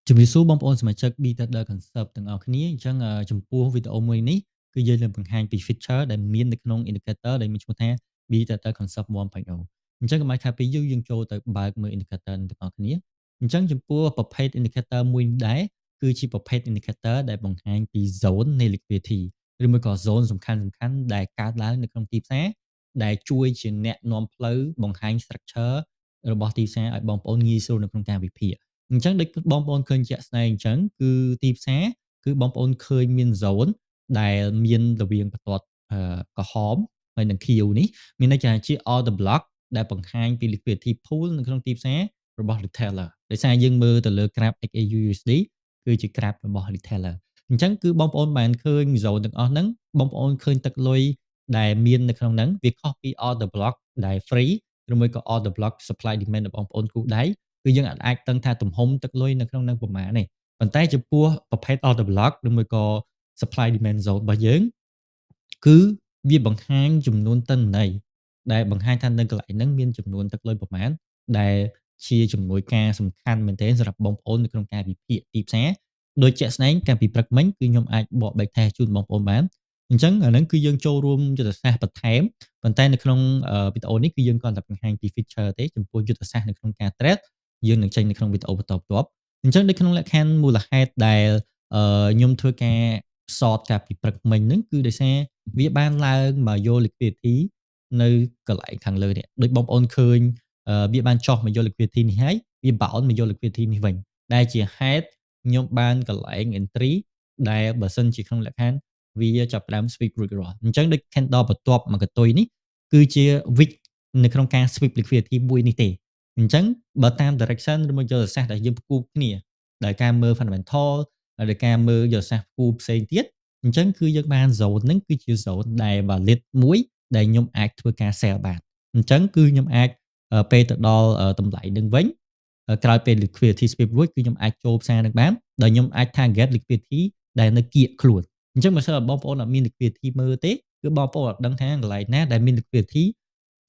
ជំរាបសួរបងប្អូនសមាជិក BTD Concept ទាំងអស់គ្នាអញ្ចឹងចំពោះវីដេអូមួយនេះគឺយើងនឹងបង្ហាញពី feature ដែលមាននៅក្នុង indicator ដែលមានឈ្មោះថា BTD Concept 1.0អញ្ចឹងកុំឲ្យខាតពីយូរយើងចូលទៅបើកមើល indicator ទាំងអស់គ្នាអញ្ចឹងចំពោះប្រភេទ indicator មួយនេះដែរគឺជាប្រភេទ indicator ដែលបង្ហាញពី zone នៃ liquidity ឬមួយក៏ zone សំខាន់ៗដែលកើតឡើងនៅក្នុងទីផ្សារដែលជួយជាអ្នកនាំផ្លូវបង្ហាញ structure របស់ទីផ្សារឲ្យបងប្អូនងាយស្រួលនៅក្នុងការវិភាគ អញ្ចឹងដូចបងប្អូនឃើញជាក់ស្ដែងអញ្ចឹងគឺទីផ្សារគឺបងប្អូនឃើញមាន zone ដែលមានរវាងបន្ទាត់ក្រហមហើយនិងខៀវនេះមានន័យថាជា order block ដែលបង្ហាញពី liquidity pool នៅក្នុងទីផ្សាររបស់ retailer ដោយសារយើងមើលទៅលើ graph XAUUSD គឺជា graph របស់ retailer អញ្ចឹងគឺបងប្អូនបានឃើញ zone ទាំងអស់ហ្នឹងបងប្អូនឃើញទឹកលុយដែលមាននៅក្នុងហ្នឹងវាខុសពី order block ដែល free ឬមួយក៏ order block supply demand របស់បងប្អូនគូដៃ គឺយើងអាចដឹងថាទំហំទឹកលុយនៅក្នុងនឹងប្រមាណទេប៉ុន្តែចំពោះប្រភេទ order block ឬមួយក៏ supply demand zone របស់យើងគឺវាបង្ហាញចំនួនទិន្នន័យដែលបង្ហាញថានៅកន្លែងហ្នឹងមានចំនួនទឹកលុយប្រមាណដែលជាជំនួយការសំខាន់មែនទែនសម្រាប់បងប្អូននៅក្នុងការវិភាគទីផ្សារដោយជាក់ស្ដែងកាលពីព្រឹកមិញគឺខ្ញុំអាចបកបេកថែជូនបងប្អូនបានអញ្ចឹងអាហ្នឹងគឺយើងចូលរួមយុទ្ធសាស្ត្របន្ថែមប៉ុន្តែនៅក្នុងវីដេអូនេះគឺយើងគ្រាន់តែបង្ហាញពី feature ទេចំពោះយុទ្ធសាស្ត្រនៅក្នុងការ trade យើងនឹងចេញនៅក្នុងវីដេអូបន្តបន្ទាប់អញ្ចឹងនៅក្នុងលក្ខខណ្ឌមូលហេតុដែលខ្ញុំធ្វើការសតកាលពីព្រឹកមិញហ្នឹងគឺដោយសារវាបានឡើងមកយក liquidity នៅកន្លែងខាងលើនេះដូចបងប្អូនឃើញវាបានចុះមកយក liquidity នេះហើយវា bounce មកយក liquidity នេះវិញដែលជាហេតុខ្ញុំបានកន្លែង entry ដែលបើសិនជាក្នុងលក្ខខណ្ឌវាចាប់ផ្ដើម sweep រួចរាល់អញ្ចឹងដូច candle បន្ទាប់មកកតុយនេះគឺជា wick នៅក្នុងការ sweep liquidity មួយនេះទេអញ្ចឹងបើតាម direction ឬមកយុទ្ធសាស្ត្រដែលយើងផ្គូគ្នាដោយការមើល fundamental ដោយការមើលយុទ្ធសាស្ត្រផ្គូផ្សេងទៀតអញ្ចឹងគឺយើងបាន zone ហ្នឹងគឺជា zone ដែល valid មួយដែលខ្ញុំអាចធ្វើការ sell បានអញ្ចឹងគឺខ្ញុំអាចពេលទៅដល់តម្លៃនឹងវិញក្រោយពេល liquidity sweep រួចគឺខ្ញុំអាចចូលផ្សារនឹងបានដោយខ្ញុំអាច target liquidity ដែលនៅគៀកខ្លួនអញ្ចឹងបើសិនបងប្អូនអត់មាន liquidity មើលទេគឺបងប្អូនអត់ដឹងថាកន្លែងណាដែលមាន liquidity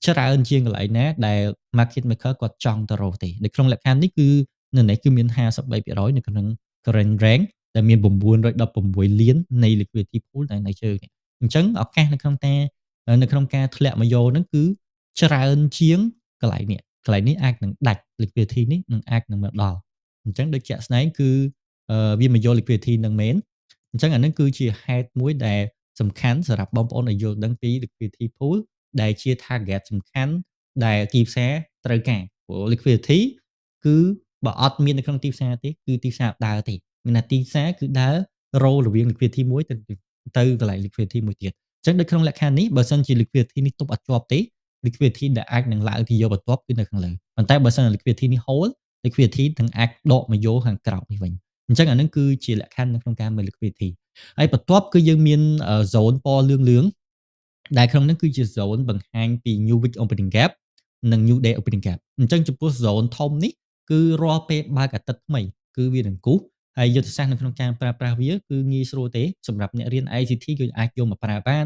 ច្រើនជាងកន្លែងណាដែល market maker គាត់ចង់ទៅរកទេនៅក្នុងលក្ខខណ្ឌនេះគឺនៅនេះគឺមាន 53% នៅក្នុង current rank ដែលមាន916លាននៃ liquidity pool ដែលនៅជើងនេះអញ្ចឹងឱកាសនៅក្នុងការធ្លាក់មកយកហ្នឹងគឺច្រើនជាងកន្លែងនេះអាចនឹងដាច់ liquidity នេះនឹងអាចនឹងមកដល់អញ្ចឹងដូចជាក់ស្ដែងគឺវាមកយក liquidity នឹងមែនអញ្ចឹងអានឹងគឺជាហេតុមួយដែលសំខាន់សម្រាប់បងប្អូនឲ្យយល់ដឹងពី liquidity pool ដែលជា target សំខាន់ដែលទីផ្សារត្រូវការព្រោះ liquidity គឺបើអត់មាននៅក្នុងទីផ្សារទេគឺទីផ្សារអត់ដើរទេមានថាទីផ្សារគឺដើរររវាង liquidity មួយទៅកន្លែង liquidity មួយទៀតអញ្ចឹងនៅក្នុងលក្ខខណ្ឌនេះបើសិនជា liquidity នេះទប់អត់ជាប់ទេ liquidity ដែលអាចនឹងឡើងទៅយកបន្ទាប់គឺនៅខាងលើប៉ុន្តែបើសិនជា liquidity នេះ hold liquidity នឹងអាចដកមកយកខាងក្រោមនេះវិញអញ្ចឹងអានឹងគឺជាលក្ខខណ្ឌនៅក្នុងការមើល liquidity ហើយបន្ទាប់គឺយើងមាន zone ពណ៌លឿងដែលក្នុងនោះគឺជា zone បង្ហាញពី new week opening gap និង new day opening gap អញ្ចឹងចំពោះ zone ធំនេះគឺរាល់ពេលបើកអាទិត្យថ្មីគឺវានឹងគូសហើយយុទ្ធសាស្ត្រនៅក្នុងការប្រើប្រាស់វាគឺងាយស្រួលទេសម្រាប់អ្នករៀន ICT គឺអាចយកមកប្រើបាន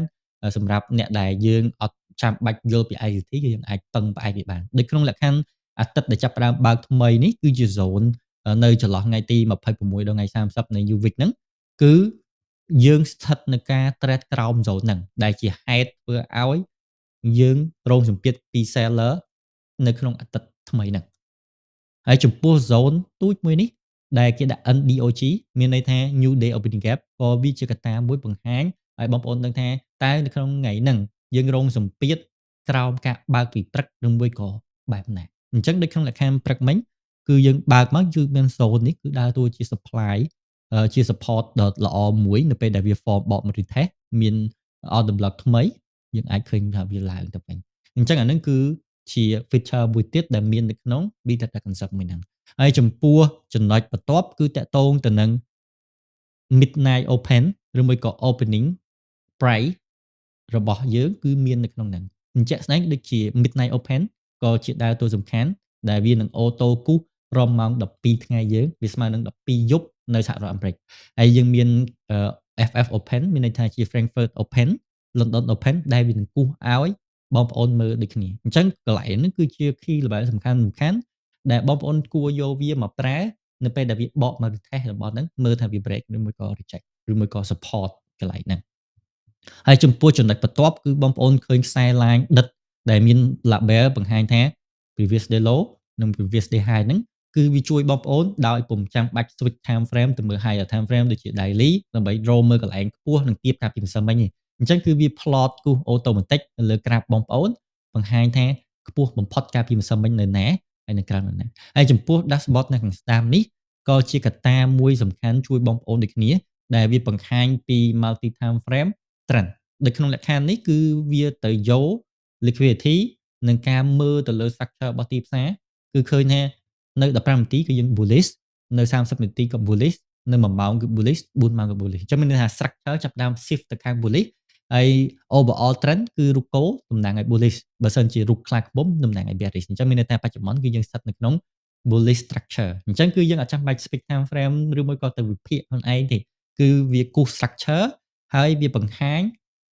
សម្រាប់អ្នកដែលយើងអត់ចាំបាច់យល់ពី ICT គឺយើងអាចពឹងផ្អែកវាបានដូចក្នុងលក្ខខណ្ឌអាទិត្យដែលចាប់ផ្ដើមបើកថ្មីនេះគឺជា zone នៅចន្លោះថ្ងៃទី26ដល់ថ្ងៃ30នៃ new week ហ្នឹងគឺយើងស្ថិតនៅការ trade ក្រោម zone ហ្នឹងដែលជាហេតុធ្វើឲ្យយើងរងសម្ពាធពី seller នៅក្នុងអាទិត្យថ្មីហ្នឹងហើយចំពោះ zone ទូចមួយនេះដែលគេដាក់ NDOG មានន័យថា new day opening gap ក៏វាជាកត្តាមួយបង្ហាញឲ្យបងប្អូនដឹងថាតើនៅក្នុងថ្ងៃហ្នឹងយើងរងសម្ពាធក្រោមការបើកពីព្រឹកឬមួយក៏បែបណាអញ្ចឹងដូចក្នុងលក្ខខណ្ឌព្រឹកមិញគឺយើងបើកមកគឺមាន zone នេះគឺដើរតួជា supply ជា support ដ៏ល្អមួយនៅពេលដែលវា form បកមក retest មាន order block ថ្មីយើងអាចឃើញថាវាឡើងទៅវិញអញ្ចឹងអានឹងគឺជា feature មួយទៀតដែលមាននៅក្នុង Beta Concept មួយហ្នឹងហើយចំពោះចំណុចបន្ទាប់គឺតាក់ទងទៅនឹង midnight open ឬមួយក៏ opening price របស់យើងគឺមាននៅក្នុងហ្នឹងអញ្ជាក់ស្ដែងដូចជា midnight open ក៏ជាដើរតួសំខាន់ដែលវានឹងអូតូគូសរំម៉ោង12ថ្ងៃយើងវាស្មើនឹង12យប់នៅសហរដ្ឋអាមេរិកហើយយើងមានFF Open មានន័យថាជា Frankfurt Open London Open ដែលវានឹងគូសឲ្យបងប្អូនមើលដូចគ្នាអញ្ចឹងកន្លែងហ្នឹងគឺជា key ល្បែងសំខាន់ដែលបងប្អូនគួរយកវាមកប្រើ នៅពេលដែលវាបកមក retest របស់ហ្នឹងមើលថាវា break ឬមួយក៏ reject ឬមួយក៏ support កន្លែងហ្នឹងហើយចំពោះចំណុចបន្ទាប់គឺបងប្អូនឃើញខ្សែ line ដិតដែលមាន label បង្ហាញថា previous day low និង previous day high ហ្នឹងគឺវាជួយបងប្អូនដោយពុំចាំបាច់ switch time frame ទៅមើល higher time frame ដូចជា daily ដើម្បី draw មើលកន្លែងខ្ពស់និងទាបកាលពីម្សិលមិញទេអញ្ចឹងគឺវា plot គូស automatic នៅលើ graph បងប្អូនបង្ហាញថាខ្ពស់បំផុតកាលពីម្សិលមិញនៅណាហើយនៅក្រោមនៅណាហើយចំពោះ dashboard នៅខាងស្ដាំនេះក៏ជាកត្តាមួយសំខាន់ជួយបងប្អូនដូចគ្នាដែលវាបង្ហាញពី multi time frame trend នៅក្នុងលក្ខខណ្ឌនេះគឺវាទៅយក liquidity និងការមើលទៅលើ structure របស់ទីផ្សារគឺឃើញថានៅ15នាទីគឺយើង bullish នៅ30នាទីក៏ bullish នៅ1ម៉ោងគឺ bullish 4ម៉ោងក៏ bullish អញ្ចឹងមានន័យថា structure ចាប់ផ្ដើម shift ទៅខាង bullish ហើយ overall trend គឺរូបគោលតំណាងឲ្យ bullish បើសិនជារូបខ្លាឃ្មុំតំណាងឲ្យ bearish អញ្ចឹងមានន័យថាបច្ចុប្បន្នគឺយើងស្ថិតនៅក្នុង bullish structure អញ្ចឹងគឺយើងអត់ចាំបាច់ speak time frame ឬមួយក៏ទៅវិភាគខ្លួនឯងទេគឺវាគូស structure ហើយវាបង្ហាញ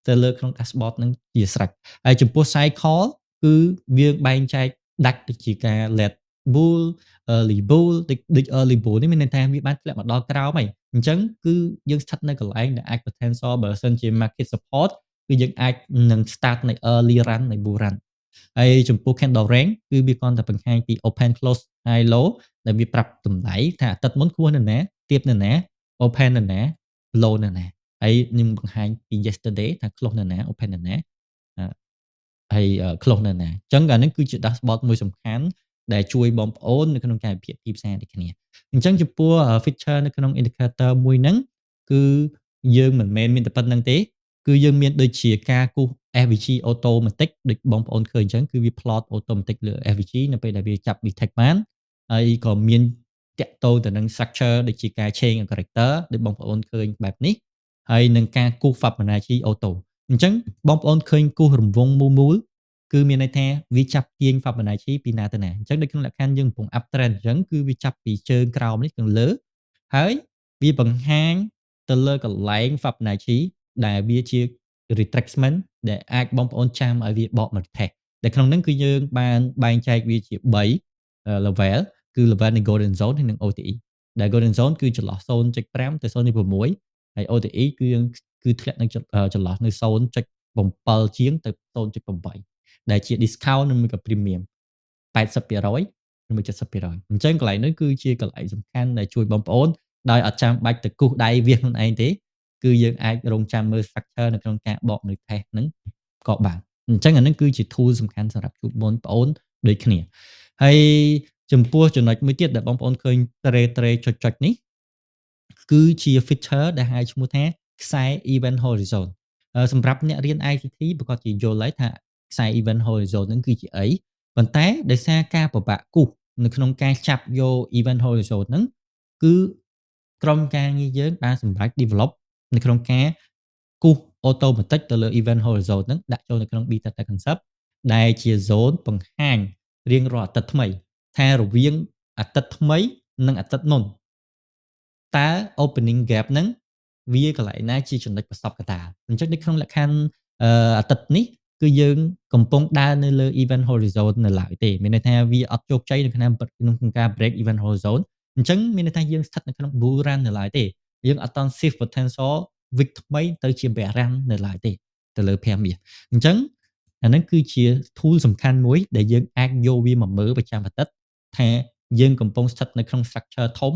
ទៅលើក្នុង dashboard នឹងជាស្រេចហើយចំពោះ cycle គឺវាបែងចែកដាច់ទៅជាការ late bull early bull ដូច early bull នេះមានន័យថាវាបានធ្លាក់មកដល់ក្រោមហើយអញ្ចឹងគឺយើងស្ថិតនៅកន្លែងដែលអាច potential បើសិនជា market support គឺយើងអាចនឹង start នៃ early run នៃ bull run ហើយចំពោះ candle range គឺវាគ្រាន់តែបង្ហាញពី open close high low ដែលវាប្រាប់តម្លៃថាអាទិត្យមុនខ្ពស់នៅណាទាបនៅណា open នៅណា low នៅណាហើយខ្ញុំបង្ហាញពី yesterday ថា close នៅណា open នៅណាហើយ close នៅណាអញ្ចឹងអានេះគឺជា dashboard មួយសំខាន់ដែលជួយបងប្អូននៅក្នុងការវិភាគទីផ្សារដូចគ្នាអញ្ចឹងចំពោះ feature នៅក្នុង indicator មួយហ្នឹងគឺយើងមិនមែនមានតែប៉ុណ្្នឹងទេគឺយើងមានដូចជាការគូស SVG automatic ដូចបងប្អូនឃើញអញ្ចឹងគឺវា plot automatic លើ SVG នៅពេលដែលវាចាប់ detect បានហើយក៏មានតាក់ទងទៅនឹង structure ដូចជាការ change a character ដូចបងប្អូនឃើញបែបនេះហើយនឹងការគូស Fibonacci auto អញ្ចឹងបងប្អូនឃើញគូសរង្វង់មូលគឺមានន័យថាវាចាប់ទាញ Fibonacci ពីណាទៅណាអញ្ចឹងដូចក្នុងលក្ខខណ្ឌយើងកំពុង uptrend អញ្ចឹងគឺវាចាប់ពីជើងក្រោមនេះខាងលើហើយវាបង្ហាញទៅលើកន្លែង Fibonacci ដែលវាជា retracement ដែលអាចបងប្អូនចាំឲ្យវាបកមក retest ដែលក្នុងហ្នឹងគឺយើងបានបែងចែកវាជា3 level គឺ level នៃ golden zone ហើយនិង OTE ដែល golden zone គឺចន្លោះ 0.5 ទៅ 0.6 ហើយ OTE គឺយើងគឺធ្លាក់នៅចន្លោះនៅ 0.7 ជាងទៅ 0.8 ដែលជា discount និងមួយក៏ premium 80%ឬមួយ 70% អញ្ចឹងកន្លែងនេះគឺជាកន្លែងសំខាន់ដែលជួយបងប្អូនដោយអត់ចាំបាច់ទៅគូសដៃវាខ្លួនឯងទេគឺយើងអាចរងចាំមើល structure នៅក្នុងការបកនៅ test ហ្នឹងក៏បានអញ្ចឹងអានេះគឺជា tool សំខាន់សម្រាប់ជួយបងប្អូនដូចគ្នាហើយចំពោះចំណុចមួយទៀតដែលបងប្អូនឃើញ tre ចុចនេះគឺជា feature ដែលហៅឈ្មោះថាខ្សែ event horizon សម្រាប់អ្នករៀន ICT ប្រកាសជាយល់ហើយថាខ្សែ event horizon ហ្នឹងគឺជាអីប៉ុន្តែដោយសារការពិបាកគូសនៅក្នុងការចាប់យក event horizon ហ្នឹងគឺក្រុមការងារយើងបានសម្រេច develop នៅក្នុងការគូស automatic ទៅលើ event horizon ហ្នឹងដាក់ចូលនៅក្នុង beta data concept ដែលជា zone បង្ហាញរៀងរាល់អាទិត្យថ្មីថារវាងអាទិត្យថ្មីនិងអាទិត្យមុនតើ opening gap ហ្នឹងវាកន្លែងណាជាចំណុចប្រសពកតាអញ្ចឹងនៅក្នុងលក្ខខណ្ឌអាទិត្យនេះគឺយើងកំពុងដើរនៅលើ event horizon នៅឡើយទេមានន័យថាវាអត់ជោគជ័យនៅក្នុងការ break event horizon អញ្ចឹងមានន័យថាយើងស្ថិតនៅក្នុង bull run នៅឡើយទេយើងអត់តន់ shift potential wick ថ្មីទៅជា bear run នៅឡើយទេទៅលើ 5 មាសអញ្ចឹងអាហ្នឹងគឺជា tool សំខាន់មួយដែលយើងអាចយកវាមកមើលប្រចាំអាទិត្យថាយើងកំពុងស្ថិតនៅក្នុង structure ធំ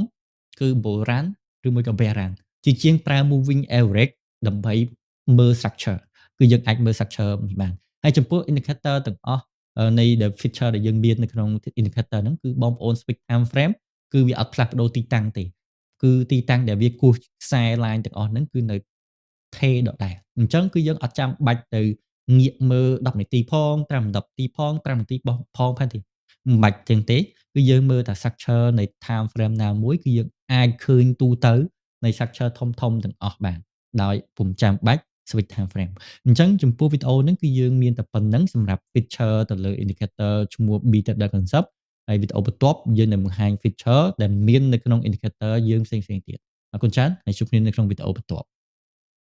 គឺ bull run ឬមួយក៏ bear run ជាជាងប្រើ moving average ដើម្បីមើល structure គឺយើងអាចមើល structure នេះបានហើយចំពោះ indicator ទាំងអស់នៃ feature ដែលយើងមាននៅក្នុង indicator ហ្នឹងគឺបងប្អូន switch time frame គឺវាអត់ផ្លាស់ប្ដូរទីតាំងទេគឺទីតាំងដែលវាគូសខ្សែ line ទាំងអស់ហ្នឹងគឺនៅថេដដែលអញ្ចឹងគឺយើងអត់ចាំបាច់ទៅងាកមើល10នាទីផង5នាទីផង5នាទីបោះផងផែនទីមិនបាច់ចឹងទេគឺយើងមើលតែ structure នៃ time frame ណាមួយគឺយើងអាចឃើញទូទៅនៃ structure ធំទាំងអស់បានដោយពុំចាំបាច់ switch time frame អញ្ចឹងចំពោះវីដេអូនេះគឺយើងមានតែប៉ុណ្្នឹងសម្រាប់ feature ទៅលើ indicator ឈ្មោះ beta data concept ហើយវីដេអូបន្ទាប់យើងនឹងបង្ហាញ feature ដែលមាននៅក្នុង indicator យើងផ្សេងទៀតអរគុណច្រើនហើយជួបគ្នានៅក្នុងវីដេអូបន្ទាប់